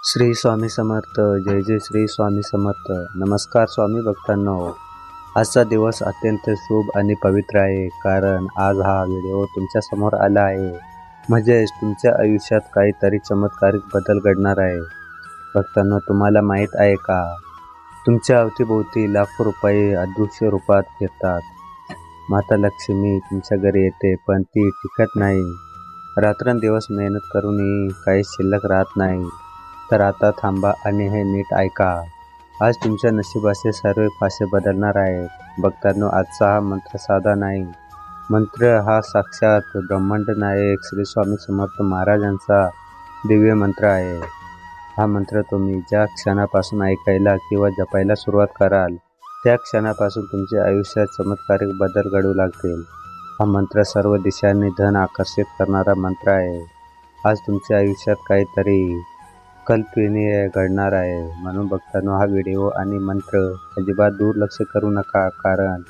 श्री स्वामी समर्थ. जय जय श्री स्वामी समर्थ. नमस्कार स्वामी भक्तांनो. आजचा दिवस अत्यंत शुभ आणि पवित्र आहे, कारण आज हा व्हिडिओ तुमच्या समोर आला आहे. म्हणजेच तुमच्या आयुष्यात काहीतरी चमत्कारिक बदल घडणार आहे. भक्तांनो, तुम्हाला माहीत आहे का, तुमच्या अवतीभोवती लाखो रुपये अदृश्य रूपात फिरतात. माता लक्ष्मी तुमच्या घरी येते, पण ती टिकत नाही. रात्रंदिवस मेहनत करूनही काही शिल्लक राहत नाही. तर आता थांबा आणि हे नीट ऐका. आज तुमच्या नशिबाचे सर्व पासे बदलणार आहेत. भक्तांनो, आजचा हा मंत्र साधा नाही. मंत्र हा साक्षात ब्रह्मांड नायक श्री स्वामी समर्थ महाराजांचा दिव्य मंत्र आहे. हा मंत्र तुम्ही ज्या क्षणापासून ऐकायला किंवा जपायला सुरुवात कराल, त्या क्षणापासून तुमच्या आयुष्यात चमत्कारिक बदल घडू लागतील. हा मंत्र सर्व दिशांनी धन आकर्षित करणारा मंत्र आहे. आज तुमच्या आयुष्यात काहीतरी कल्पनीय घडणार आहे. म्हणून भक्तांनो, हा व्हिडिओ आणि मंत्र अजिबात दुर्लक्ष करू नका, कारण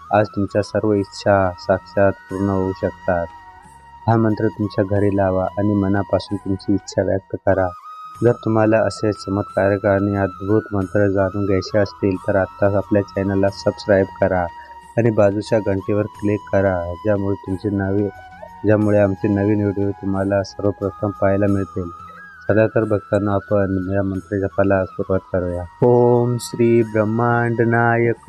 आज तुमच्या सर्व इच्छा साक्षात पूर्ण होऊ शकतात. हा मंत्र तुमच्या घरी लावा आणि मनापासून तुमची इच्छा व्यक्त करा. जर तुम्हाला असे चमत्कारिक आणि अद्भुत मंत्र जाणून घ्यायचे असतील, तर आत्ताच आपल्या चॅनलला सबस्क्राईब करा आणि बाजूच्या घंटीवर क्लिक करा, ज्यामुळे आमचे नवीन व्हिडिओ तुम्हाला सर्वप्रथम पाहायला मिळतील. चला तर भक्तांनो, आपण या मंत्र जपाला सुरुवात करूया. ओम श्री ब्रह्मांड नायक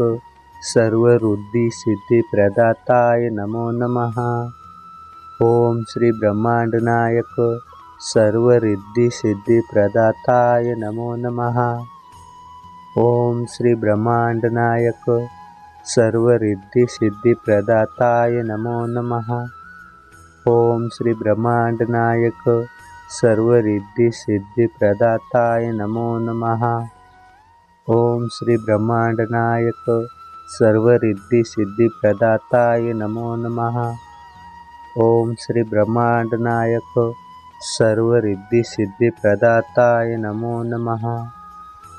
सर्व रुद्धी सिद्धी प्रदाताय नमो नमः. ओम श्री ब्रह्मांड नायक सर्व रिद्धी सिद्धी प्रदाताय नमो नमः. ओम श्री ब्रह्मांड नायक सर्व रिद्धी सिद्धी प्रदाताय नमो नमः. ओम श्री ब्रह्मांड नायक सर्व रिद्धी सिद्धी प्रदाताय नमो नमः. ओम श्री ब्रह्मांड नायक सर्व रिद्धी सिद्धी प्रदाताय नमो नमः. ओम श्री ब्रह्मांड नायक सर्व रिद्धी सिद्धी प्रदाताय नमो नमः.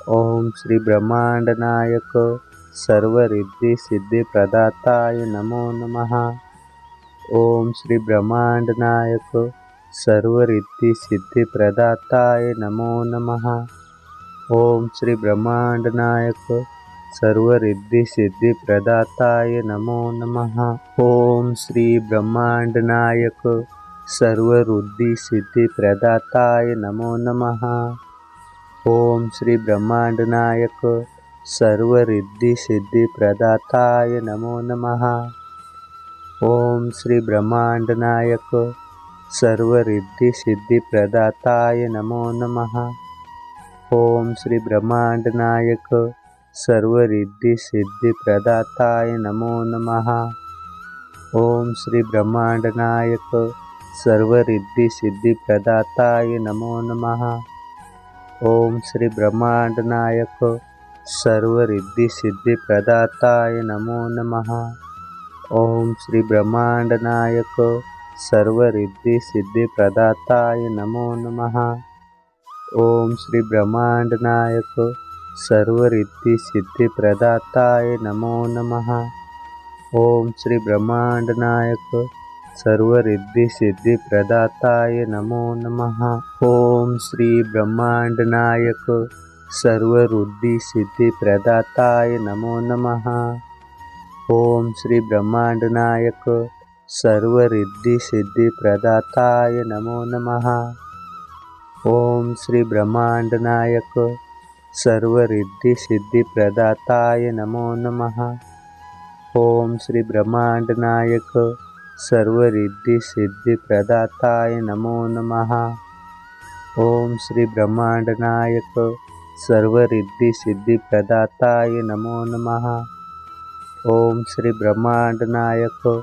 ओम श्री ब्रह्मांड नायक सर्व रिद्धी सिद्धी प्रदाताय नमो नमः. ओम श्री ब्रह्मांड नायक सर्व रिद्धी सिद्धी प्रदाताय नमो नमः. ओम श्री ब्रह्मांड नायक सर्व रिद्धी सिद्धी प्रदाताय नमो नमः. ओम श्री ब्रह्मांड नायक सर्व रिद्धी सिद्धी प्रदाताय नमो नमः. ओम श्री ब्रह्मांड नायक सर्व रिद्धी सिद्धी प्रदाताय नमो नमः. ओम श्री ब्रह्मांड नायक सर्व रिद्धी सिद्धी प्रदाताय नमो नमः. ओम श्री ब्रह्मांड नायक सर्व रिद्धी सिद्धी प्रदाताय नमो नमः. ओम श्री ब्रह्मांड नायक सर्व रिद्धी सिद्धी प्रदाताय नमो नमः. ओम श्री ब्रह्मांड नायक सर्व रिद्धी सिद्धी प्रदाताय नमो नमः. ओम श्री ब्रह्मांड नायक सर्व रिद्धी सिद्धी प्रदाताय नमो नमः. ओम श्री ब्रह्मांड नायक सर्व रिद्धी सिद्धी प्रदाताय नमो नमः. ओम श्री ब्रह्मांड नायक सर्व रिद्धी सिद्धी प्रदाताय नमो नमः. ओम श्री ब्रह्मांड नायक सर्व रिद्धी सिद्धी प्रदाताय नमो नमः. ओम श्री ब्रह्मांड नायक सर्व रिद्धी सिद्धी प्रदाताय नमो नमः. ओम श्री ब्रह्मांड नायक सर्व रिद्धी सिद्धी प्रदाताय नमो नमः. ओम श्री ब्रह्मांड नायक सर्व रिद्धी सिद्धी प्रदाताय नमो नमः. ओम श्री ब्रह्मांड नायक सर्व रिद्धी सिद्धी प्रदाताय नमो नमः. ओम श्री ब्रह्मांड नायक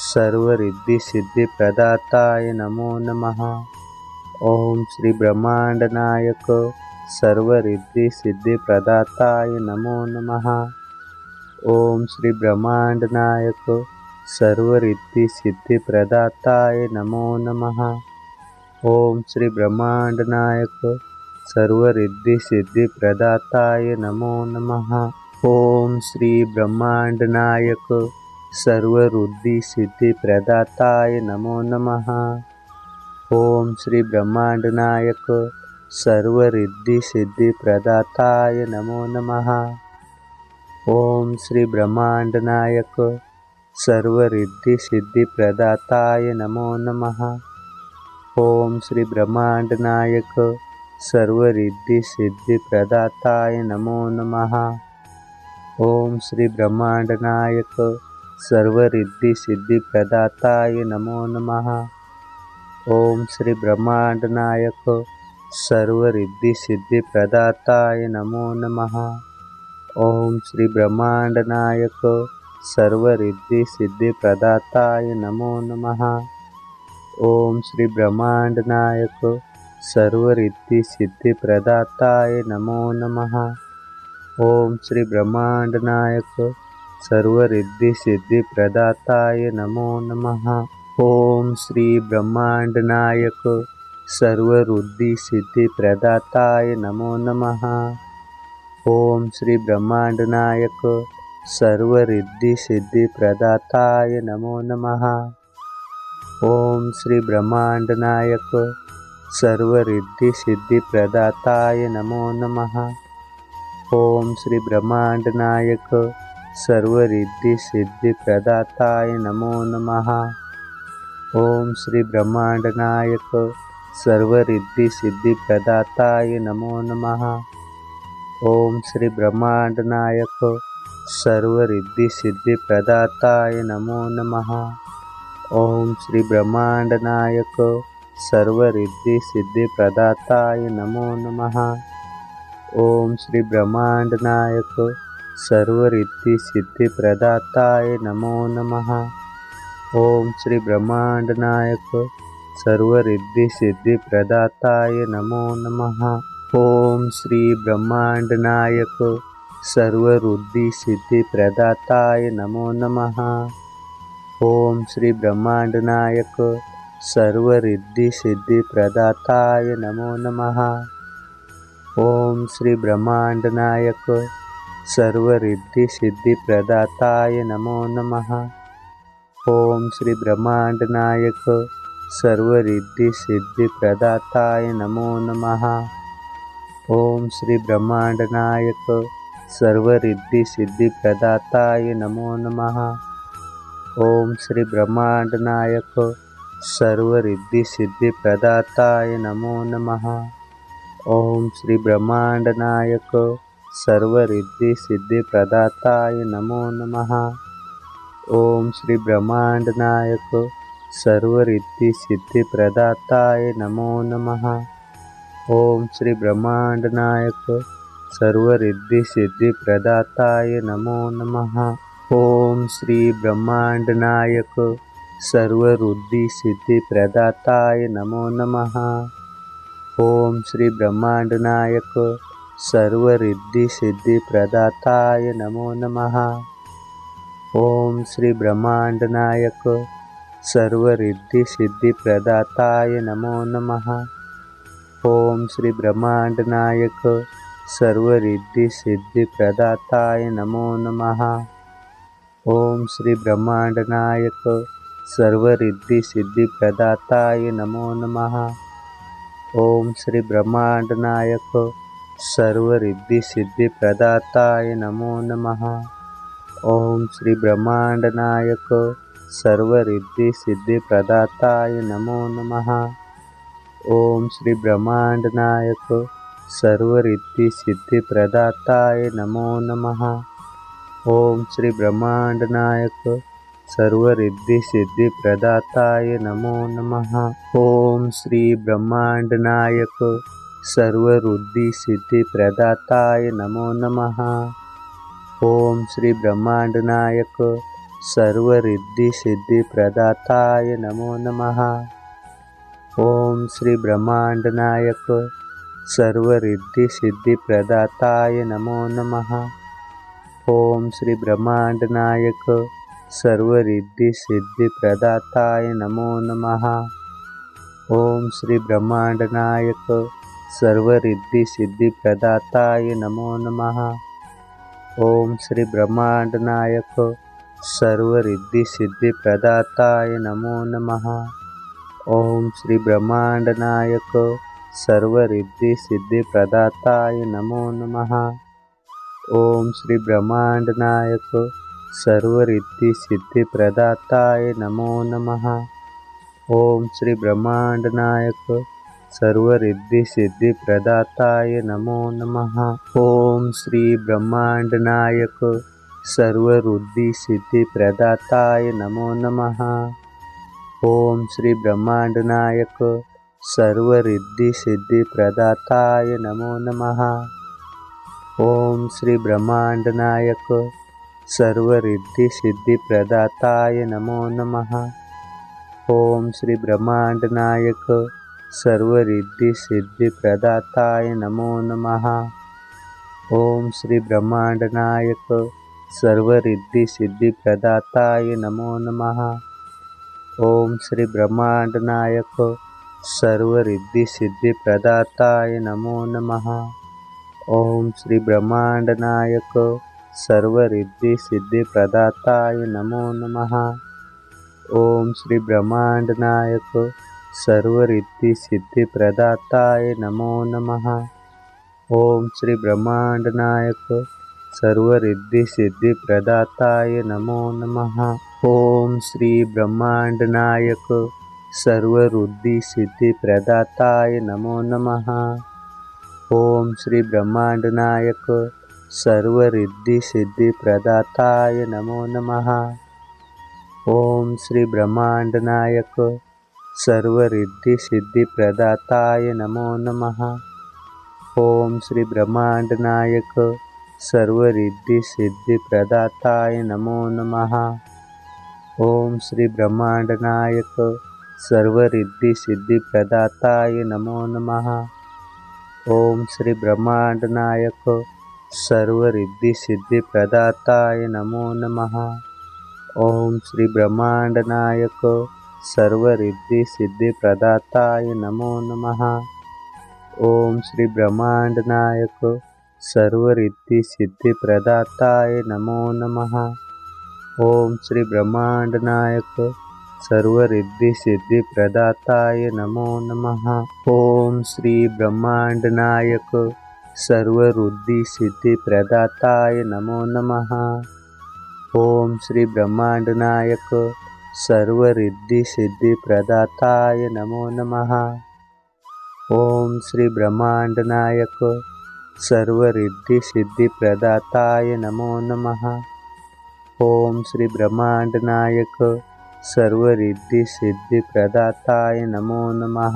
सर्व रिद्धी सिद्धी प्रदाताय नमो नमः. ओम श्री ब्रह्मांड नायक सर्व रिद्धी सिद्धी प्रदाताय नमो नमः. ओम श्री ब्रह्मांड नायक सर्व रिद्धी सिद्धी प्रदाताय नमो नमः. ओम श्री ब्रह्मांड नायक सर्व रिद्धी सिद्धी प्रदाताय नमो नमः. ओम श्री ब्रह्मांड नायक सर्व रिद्धी सिद्धी प्रदाताय नमो नमः. ओम श्री ब्रह्मांड नायक सर्वरिद्धिसिद्धिप्रदाताय नमो नमः। ओम श्री ब्रह्मांडनायक सर्वरिद्धिसिद्धिप्रदाताय नमो नमः। ओम श्री ब्रह्मांडनायक सर्वरिद्धिसिद्धिप्रदाताय नमो नमः। ओम श्री ब्रह्मांडनायक सर्वरिद्धिसिद्धिप्रदाताय नमो नमः। ओम श्री ब्रह्मांडनायक सर्वरिद्धिसिद्धिप्रदाताय नमो नमः। ओम श्री ब्रह्मांडनायक सर्वरिद्धिसिद्धिप्रदाताय नमो नमः। ओम श्री ब्रह्मांडनायक सर्वरिद्धिसिद्धिप्रदाताय नमो नमः। ओम श्री ब्रह्मांडनायक सर्वरिद्धिसिद्धिप्रदाताय नमो नमः। ओम श्री ब्रह्मांडनायक सर्वरिद्धिसिद्धिप्रदाताय नमो नमः। ओम श्री ब्रह्मांडनायक सर्वरिद्धिसिद्धिप्रदाताय नमो नमः। ओम श्री ब्रह्मांडनायक सर्वरिद्धिसिद्धिप्रदाताय नमो नमः। ओम श्री ब्रह्मांडनायक सर्वरिद्धिसिद्धिप्रदाताय नमो नमः। ओम श्री ब्रह्मांडनायक सर्वरिद्धिसिद्धिप्रदाताय नमो नमः। ओम श्री ब्रह्मांडनायक सर्वरिद्धिसिद्धिप्रदाताय नमो नमः। ओम श्री ब्रह्मांडनायक सर्वरिद्धिसिद्धिप्रदाताय नमो नमः। ओम श्री ब्रह्मांडनायक सर्वरिद्धिसिद्धिप्रदाताय नमो नमः। ओम श्री ब्रह्मांडनायक सर्वरिद्धिसिद्धिप्रदाताय नमो नमः। ओम श्री ब्रह्मांडनायक सर्वरिद्धिसिद्धिप्रदाताय नमो नमः। ओम श्री ब्रह्मांडनायक सर्वरिद्धिसिद्धिप्रदाताय नमो नमः। ओम श्री ब्रह्मांडनायक सर्वरिद्धिसिद्धिप्रदाताय नमो नमः। ओम श्री ब्रह्मांडनायक सर्वरिद्धिसिद्धिप्रदाताय नमो नमः। ओम श्री ब्रह्मांडनायक सर्वरिद्धिसिद्धिप्रदाताय नमो नमः। ओम श्री ब्रह्मांडनायक सर्वरिद्धिसिद्धिप्रदाताय नमो नमः। ओम श्री ब्रह्मांडनायक सर्वरिद्धिसिद्धिप्रदाताय नमो नमः। ओम श्री ब्रह्मांडनायक सर्वरिद्धिसिद्धिप्रदाताय नमो नमः। ओम श्री ब्रह्मांडनायक सर्वरिद्धिसिद्धिप्रदाताय नमो नमः। ओम श्री ब्रह्मांडनायक सर्वरिद्धिसिद्धिप्रदाताय नमो नमः। ओम श्री ब्रह्मांडनायक सर्वरिद्धिसिद्धिप्रदाताय नमो नमः। ओम श्री ब्रह्मांडनायक सर्वरिद्धिसिद्धिप्रदाताय नमो नमः। ओम श्री ब्रह्मांडनायक सर्वरिद्धिसिद्धिप्रदाताय नमो नमः। ओम श्री ब्रह्मांडनायक सर्वरिद्धिसिद्धिप्रदाताय नमो नमः। ओम श्री ब्रह्मांडनायक सर्वरिद्धिसिद्धिप्रदाताय नमो नमः। ओम श्री ब्रह्मांडनायक सर्वरिद्धिसिद्धिप्रदाताय नमो नमः। ओम श्री ब्रह्मांडनायक सर्वरिद्धिसिद्धिप्रदाताय नमो नमः। ओम श्री ब्रह्मांडनायक सर्वरिद्धिसिद्धिप्रदाताय नमो नमः। ओम श्री ब्रह्मांडनायक सर्वरिद्धिसिद्धिप्रदाताय नमो नमः। ओम श्री ब्रह्मांडनायक सर्वरिद्धिसिद्धिप्रदाताय नमो नमः। ओम श्री ब्रह्मांडनायक सर्वरिद्धिसिद्धिप्रदाताय नमो नमः। ओम श्री ब्रह्मांडनायक सर्वरिद्धिसिद्धिप्रदाताय नमो नमः। ओम श्री ब्रह्मांडनायक सर्वरिद्धिसिद्धिप्रदाताय नमो नमः। ओम श्री ब्रह्मांडनायक सर्वरिद्धिसिद्धिप्रदाताय नमो नमः। ओम श्री ब्रह्मांडनायक सर्वरिद्धिसिद्धिप्रदाताय नमो नमः। ओम श्री ब्रह्मांड नायक सर्वरिद्धिसिद्धिप्रदाताय नमो नमः। ओम श्री ब्रह्मांड नायक सर्वरिद्धिसिद्धिप्रदाताय नमो नमः। ओम श्री ब्रह्मांड नायक सर्वरिद्धिसिद्धिप्रदाताय नमो नमः। ओम श्री ब्रह्मांड नायक सर्वरिद्धिसिद्धिप्रदाताय नमो नमः। ओम श्री ब्रह्मांड नायक सर्वरिद्धिसिद्धिप्रदाताय नमो नमः। ओम श्री ब्रह्मांड नायक सर्वरिद्धिसिद्धिप्रदाताय नमो नमः। ओम श्री ब्रह्मांड नायक सर्वरिद्धिसिद्धिप्रदाताय नमो नमः। ओम श्री ब्रह्मांड नायक सर्वरिद्धिसिद्धिप्रदाताय नमो नमः। ओम श्री ब्रह्मांड नायक सर्वरिद्धिसिद्धिप्रदाताय नमो नमः। ओम श्री ब्रह्मांड नायक सर्वरिद्धिसिद्धिप्रदाताय नमो नमः। ओम श्री ब्रह्मांड नायक सर्वरिद्धिसिद्धिप्रदाताय नमो नमः। ओम श्री ब्रह्मांड नायक सर्वरिद्धिसिद्धिप्रदाताय नमो नमः। ओम श्री ब्रह्मांड नायक सर्वरिद्धिसिद्धिप्रदाताय नमो नमः। ओम श्री ब्रह्मांड नायक सर्वरिद्धिसिद्धिप्रदाताय नमो नमः। ओम श्री ब्रह्मांड नायक सर्वरिद्धिसिद्धिप्रदाताय नमो नमः। ओम श्री ब्रह्मांड नायक सर्वरिद्धिसिद्धिप्रदाताय नमो नमः। ओम श्री ब्रह्मांड नायक सर्वरिद्धिसिद्धिप्रदाताय नमो नमः। ओम श्री ब्रह्मांड नायक सर्वरिद्धिसिद्धिप्रदाताय नमो नमः। ओम श्री ब्रह्मांड नायक सर्वरिद्धिसिद्धिप्रदाताय नमो नमः। ओम श्री ब्रह्मांड नायक सर्वरिद्धिसिद्धिप्रदाताय नमो नमः। ओम श्री ब्रह्मांड नायक सर्वरिद्धिसिद्धिप्रदाताय नमो नमः। ओम श्री ब्रह्मांड नायक सर्वरिद्धिसिद्धिप्रदाताय नमो नमः। ओम श्री ब्रह्मांड नायक सर्वरिद्धिसिद्धिप्रदाताय नमो नमः। ओम श्री ब्रह्मांड नायक सर्वरिद्धिसिद्धिप्रदाताय नमो नमः।